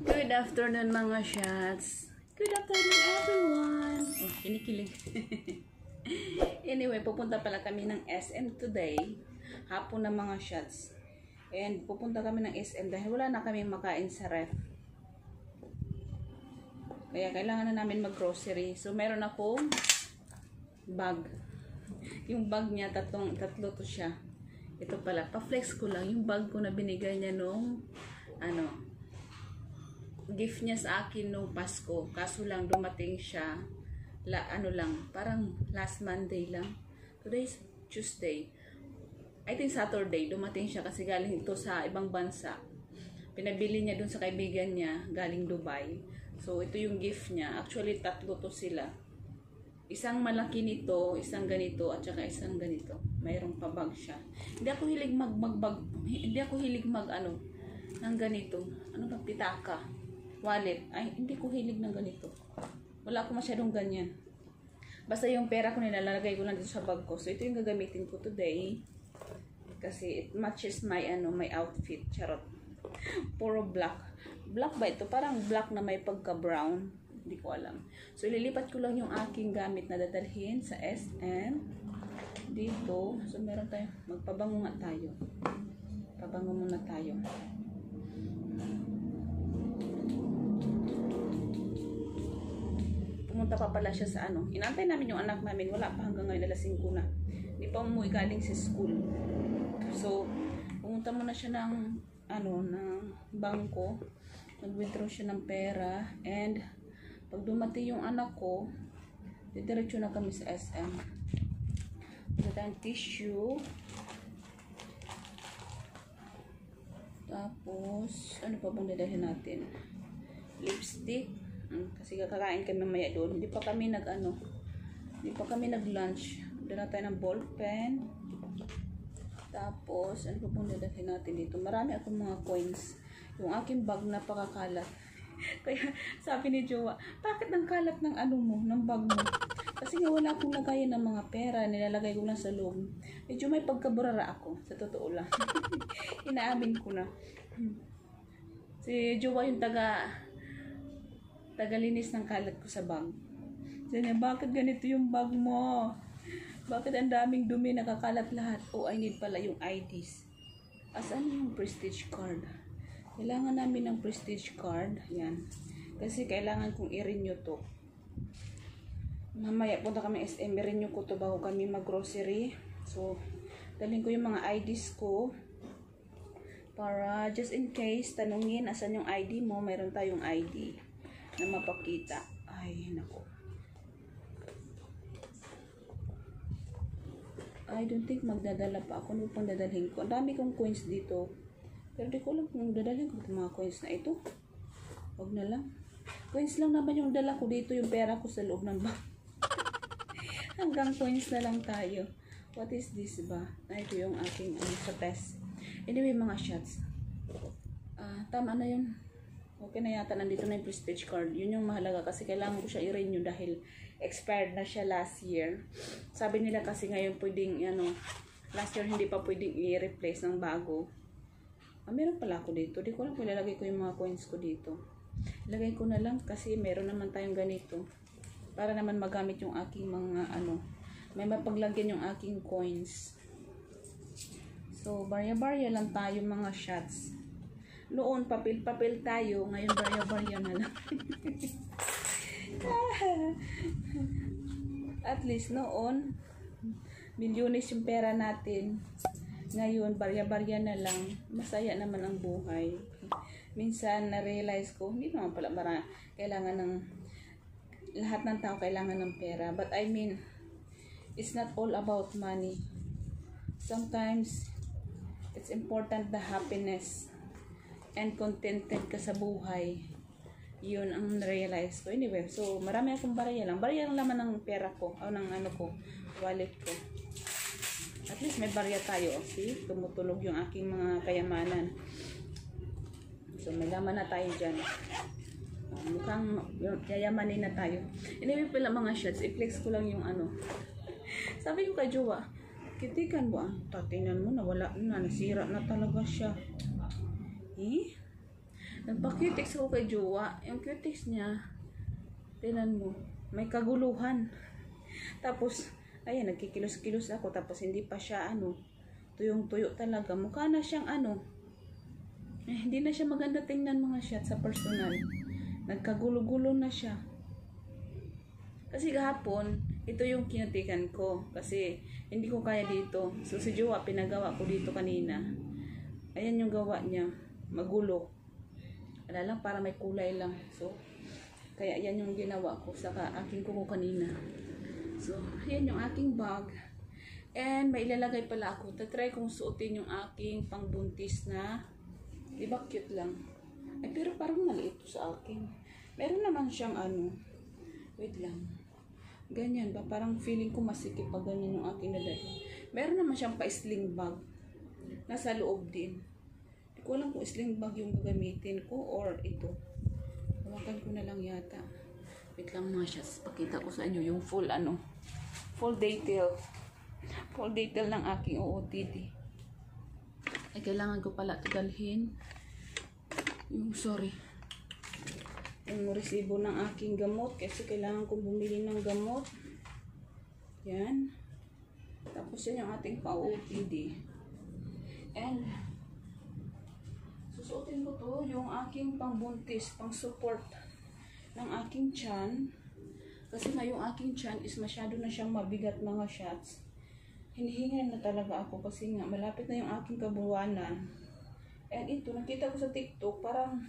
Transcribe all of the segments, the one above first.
Good afternoon mga shots. Good afternoon everyone. Oh, kinikilig. Anyway, pupunta pala kami ng SM today. Hapon na mga shots. And pupunta kami ng SM dahil wala na kami makain sa ref. Kaya kailangan na namin mag-grocery. So meron akong bag. Yung bag niya, tatlo to siya. Ito pala, pa-flex ko lang. Yung bag ko na binigay niya nung gift niya sa akin nung Pasko. Kaso lang dumating siya parang last Monday lang. Today's Tuesday. I think Saturday dumating siya kasi galing ito sa ibang bansa. Pinabili niya dun sa kaibigan niya galing Dubai. So ito yung gift niya. Actually tatlo to sila. Isang malaki nito, isang ganito at saka isang ganito. Mayroong pabag siya. Hindi ako hilig ng ganito. Ano ba, pitaka? Wallet. Ay, hindi ko hilig ng ganito. Wala ako masyadong ganyan. Basta yung pera ko nilalagay ko lang dito sa bag ko. So ito yung gagamitin ko today. Kasi it matches my outfit. Charot. Puro black. Black ba ito? Parang black na may pagka-brown. Hindi ko alam. So ililipat ko lang yung aking gamit na dadalhin sa SM. Dito. So meron tayo. Magpabango nga tayo. Pabango muna tayo. Pumunta pa pala siya sa Inantay namin yung anak namin. Wala pa hanggang ngayon. Alas 5 na. Hindi pa umuwi galing sa school. So, pumunta muna siya ng bangko. Nag-withdraw siya ng pera. And, pag dumating yung anak ko, didiretso na kami sa SM. Ito tayong tissue. Tapos, ano pa bang dadalhin natin? Lipstick. Kasi kakain kami mamaya doon. Hindi pa kami nag-lunch. Dala tayo ng ball pen. Tapos, ano pa pong dadalhin natin dito? Marami akong mga coins. Yung aking bag napakakalat. Kaya sabi ni Jowa, bakit ang kalat ng ng bag mo? Kasi nga wala akong lagayan ng mga pera. Nilalagay ko lang sa loob. Medyo may pagkaburara ako. Sa totoo lang. Inaamin ko na. Si Jowa yung tagalinis ng kalat ko sa bag. Sabi niya, bakit ganito yung bag mo? Bakit ang daming dumi, nakakalat lahat? Oh, I need pala yung IDs. Asan yung prestige card? Kailangan namin ng prestige card. Yan. Kasi kailangan kong i-renew to. Mamaya punta kami SM, i-renew ko to bago kami mag-grocery. So, dalhin ko yung mga IDs ko. Para just in case, tanungin asan yung ID mo, mayroon tayong ID na mapakita. Ay, nako. I don't think magdadala pa ako. Ano pang dadalhin ko? Ang dami kong coins dito. Pero di ko alam kung dadalhin ko itong mga coins na ito. Huwag na lang. Coins lang naman yung dala ko dito. Yung pera ko sa loob ng bag. Hanggang coins na lang tayo. What is this ba? Ito yung aking sa test. Anyway, mga shots. Tama na yun. Okay na yata. Nandito na yung prestige card. Yun yung mahalaga kasi kailangan ko siya i-renew dahil expired na siya last year. Sabi nila kasi ngayon pwedeng, last year hindi pa pwedeng i-replace ng bago. Meron pala ako dito. Di ko alam kung ilalagay ko yung mga coins ko dito. Ilagay ko na lang kasi meron naman tayong ganito. Para naman magamit yung aking mga may mapaglagyan yung aking coins. So, barya-barya lang tayo mga shots. Noon, papel-papel tayo. Ngayon, barya-barya na lang. At least noon, milyones yung pera natin. Ngayon, barya-barya na lang. Masaya naman ang buhay. Minsan, na-realize ko, hindi naman pala kailangan ng lahat ng tao kailangan ng pera. But I mean, it's not all about money. Sometimes, it's important the happiness and contented ka sa buhay. Yun ang na-realize ko. Anyway, so marami akong barya lang. Barya lang naman ng pera ko. O ng wallet ko. At least may barya tayo. See? Tumutulog yung aking mga kayamanan. So may laman na tayo dyan. Mukhang yayamanin na tayo. Anyway pala mga shots. I-flex ko lang yung Sabi ko kay Jowa, kitikan mo tatingnan mo na wala na. Nasira na talaga siya. Nagpa-cutex ako kay Jowa. Yung cutex niya, tinan mo, may kaguluhan. Tapos, ayan, nagkikilos-kilos ako. Tapos, hindi pa siya, tuyong-tuyo talaga. Mukha na siyang, hindi na siya maganda tingnan mga shot sa personal. Nagkagulo-gulo na siya. Kasi kahapon, ito yung kinatikan ko. Kasi, hindi ko kaya dito. So, si Jowa, pinagawa ko dito kanina. Ayan yung gawa niya. Magulo. Wala lang, para may kulay lang. So, kaya yan yung ginawa ko sa aking kuko kanina. So, ayan yung aking bag. And, may ilalagay pala ako. Tatry kong suotin yung aking pangbuntis na, diba cute lang? Ay, pero parang maliit to sa akin. Meron naman siyang wait lang. Ganyan ba? Parang feeling ko masikip pag ganyan yung aking nadali. Meron naman siyang pa-sling bag. Nasa loob din. Hindi ko alam kung sling bag yung gagamitin ko or ito. Hawakan ko na lang yata. Wait lang mga shots. Pakita ko sa inyo yung full full detail. Full detail ng aking OOTD. Ay, kailangan ko pala ito dalhin. Yung resibo ng aking gamot. Kasi kailangan kong bumili ng gamot. Yan. Tapos yan yung ating pa-OOTD. And, susuotin ko to yung aking pangbuntis, pang-support ng aking tiyan. Kasi nga yung aking tiyan is masyado na siyang mabigat mga shots. Hinihingan na talaga ako kasi nga malapit na yung aking kabuwanan. And ito, nakita ko sa TikTok, parang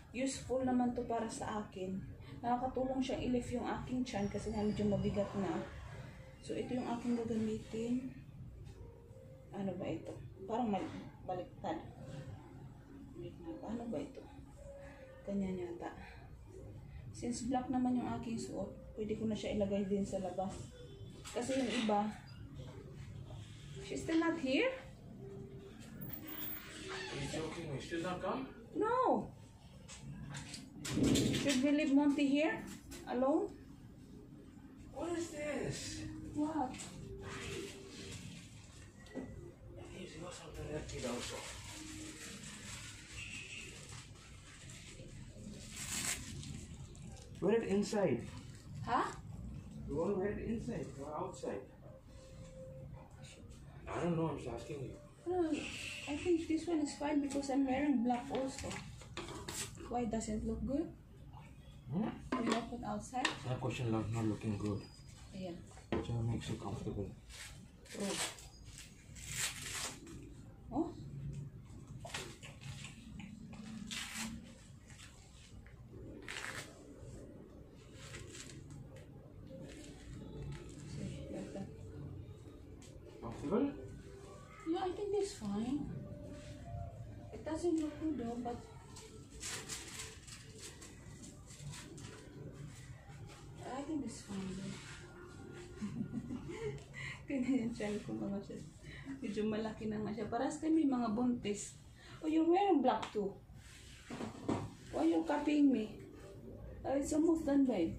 useful naman to para sa akin. Nakakatulong siyang i-lift yung aking tiyan kasi nga medyo mabigat na. So ito yung aking gagamitin. Ano ba ito? Parang baliktad. Ano ba ito? Ganyan yata. Since black naman yung aking suot, pwede ko na siya ilagay din sa labas. Kasi yung iba, she's still not here? Are you joking? We still not come? No! Should we leave Monty here? Alone? What is this? What? He was something that kid also. Wear it inside. Huh? You want to wear it inside or outside? I don't know, I'm just asking you. I think this one is fine because I'm wearing black also. Why doesn't it look good? Hmm? Will I put outside? That question not looking good. Ayan. Which makes you comfortable. True. Oh? See, like that. Comfortable? Yeah, I think this is fine. It doesn't look good though, but I think this is fine though. Ganyan yung tiyan ko mga siya. Medyo malaki na nga siya. Parang sa may mga buntis. Oh, you're wearing black too. Why you copying me? It's almost done, babe.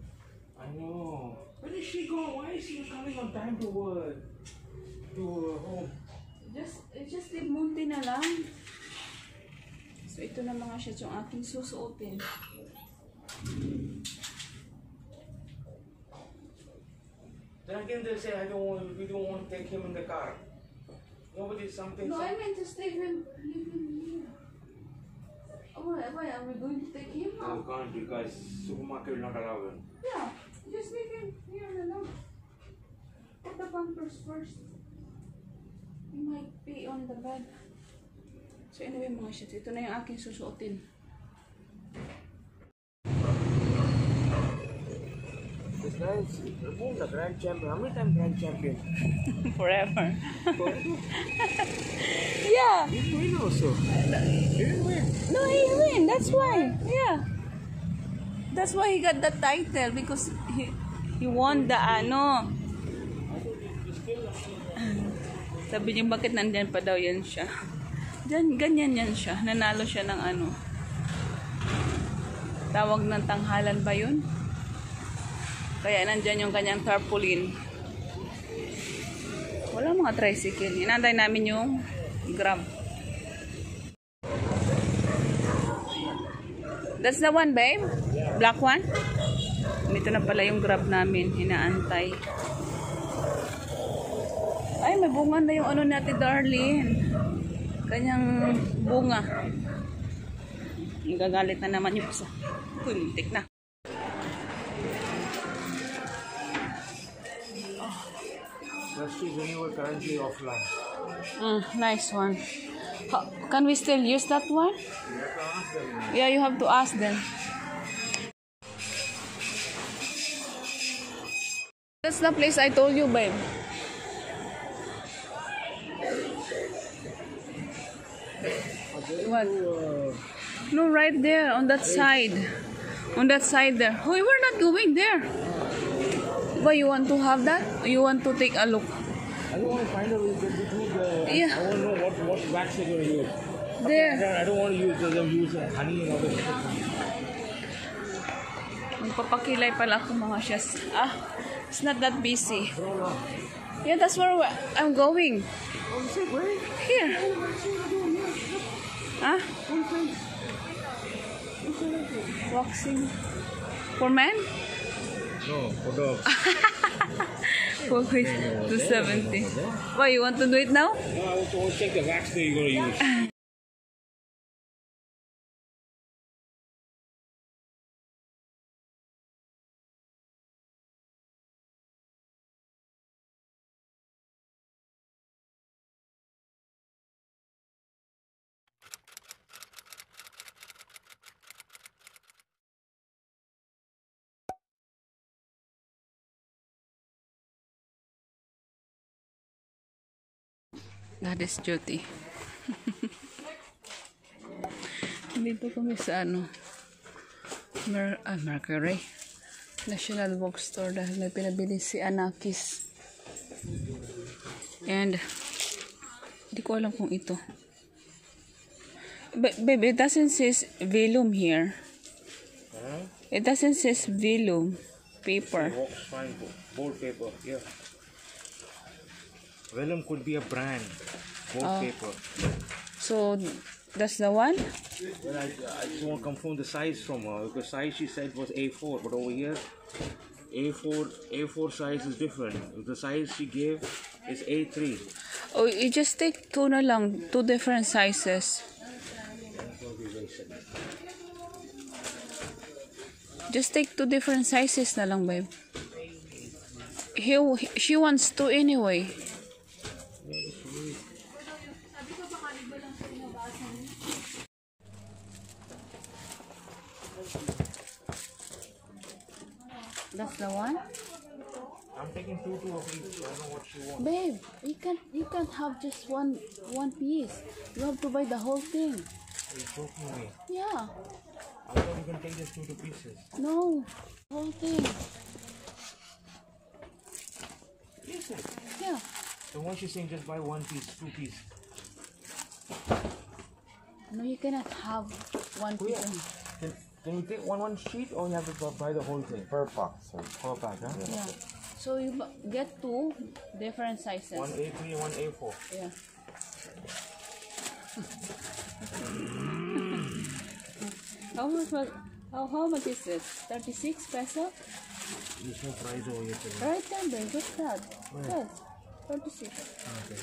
I know. Where is she going? Why is she coming on time to home? Just leave Monty na lang. So, ito na mga shirts yung aking susuotin. Then again they say we don't want to take him in the car. Nobody something. No, I meant just leave him here. Oh, why are we going to take him I out? can't because supermarket will not allow him. Yeah, just leave him here na lang. Put the pampers first. He might be on the bed. So anyway mga shirts, ito na yung aking susuotin. This guy is the grand champion. How many times grand champion? Forever. Yeah. He win also. He didn't win. No, he win. That's why. Yeah. That's why he got the title because he won the Sabi niya bakit nandyan pa daw yan siya. Ganyan yan siya. Nanalo siya ng tawag ng tanghalan ba yun? Kaya nandyan yung kanyang tarpaulin. Wala mga tricycle. Inantay namin yung Grab. That's the one, babe? Black one? Dito na pala yung Grab namin. Hinaantay. Ay, may bunga na yung ano natin, Darlene. Kanyang bunga. Gagalit na naman yung isa. Uy, muntik na. That's when you were currently offline. Nice one. Can we still use that one? Yeah, you have to ask them. That's the place I told you, babe. What? No, right there on that side. On that side there. Oh, we were not going there. Why you want to have that? You want to take a look? I don't want to find out Yeah. I want to know what wax they're going to use. There. I don't want to use them use honey and all that stuff. Magpapakilay pala ako mga siyas. It's not that busy. Yeah, that's where I'm going. Here. Huh? Waxing. For men? No, for dogs. For 270. Why, you want to do it now? No, I want to check the wax that you're going to use. That is duty. Dito kami sa Mercury National Bookstore dahil may pinabili si Anakis. And hindi ko alam kung ito. Babe, it doesn't says vellum here. It doesn't says vellum paper. Wax fine, bold paper, yeah. Vellum could be a brand. Bold paper. So that's the one? Well, I just want to confirm the size from her. Because size she said was A4, but over here A4 size is different. The size she gave is A3. Oh, you just take two na lang, two different sizes. Just take two different sizes na lang, babe. She wants two anyway. That's the one? I'm taking two of each. I don't know what she wants. Babe, you can't have just one piece. You have to buy the whole thing. Are you joking me? Yeah. I thought you can take just two pieces. No. Whole thing. Yes, sir. Yeah. So why she's saying just buy one piece, two piece? No, you cannot have one piece. Can you take one sheet or you have to buy the whole thing? Per pack, sorry. Per pack, huh? Yeah. So you get two different sizes. One A3 and one A4. Yeah. How much is this? 36 peso? There's no price over here. Sir. Right then, babe. What's that? That. 36. Okay.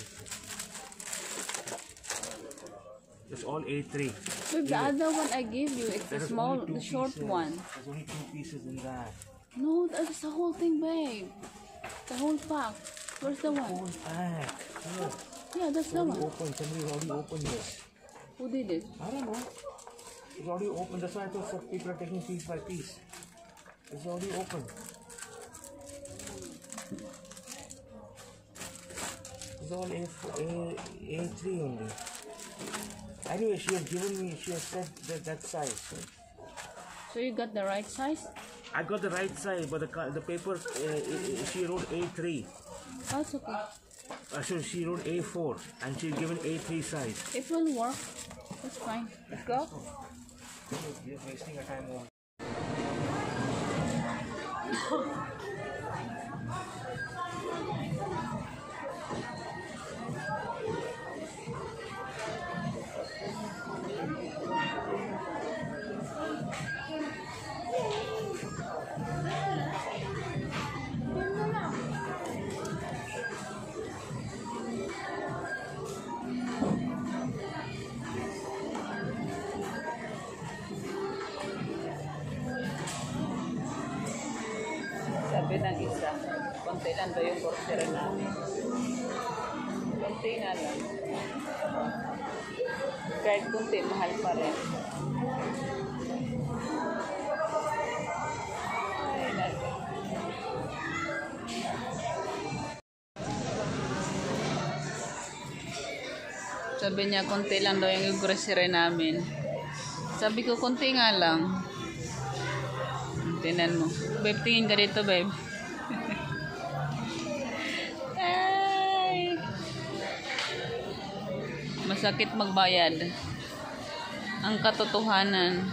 It's all A3. Babe, the other one I gave you, it's the small, the short one. There's only two pieces in that. No, that's the whole thing, babe. The whole pack. Where's the one? Whole pack. Look, Yeah, that's the one. open. Somebody already opened this. Who did it? I don't know. It's already open. That's why I thought some people are taking piece by piece. It's already open. It's all A3 only. Anyway, she has said that size. So you got the right size? I got the right size, but the paper, she wrote A3. That's okay. So she wrote A4, and she's given A3 size. It will work. That's fine. Let's go. You're wasting your time over. konti lang daw yung grocery namin. Konti na lang. Kahit konti, mahal pa rin. Ay, naku. Sabi niya, konti lang daw yung grocery namin. Sabi ko, konti nga lang. Tingnan mo. Babe, tingin ka dito, babe. Ay. Masakit magbayad. Ang katotohanan.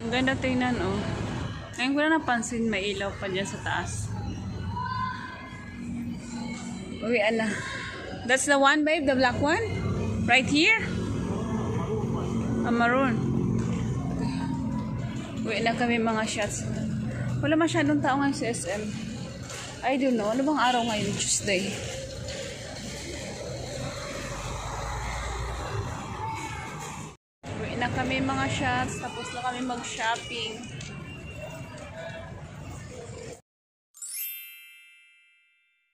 Ang ganda tingnan, oh. Ngayon ko na napansin, may ilaw pa dyan sa taas. Uwi, ala. That's the one, babe? The black one? Right here? A maroon. Uwi na kami mga shots. Wala masyadong tao ngayon sa SM. I don't know. Ano bang araw ngayon? Tuesday. Uwi na kami mga shots. Tapos na kami mag-shopping.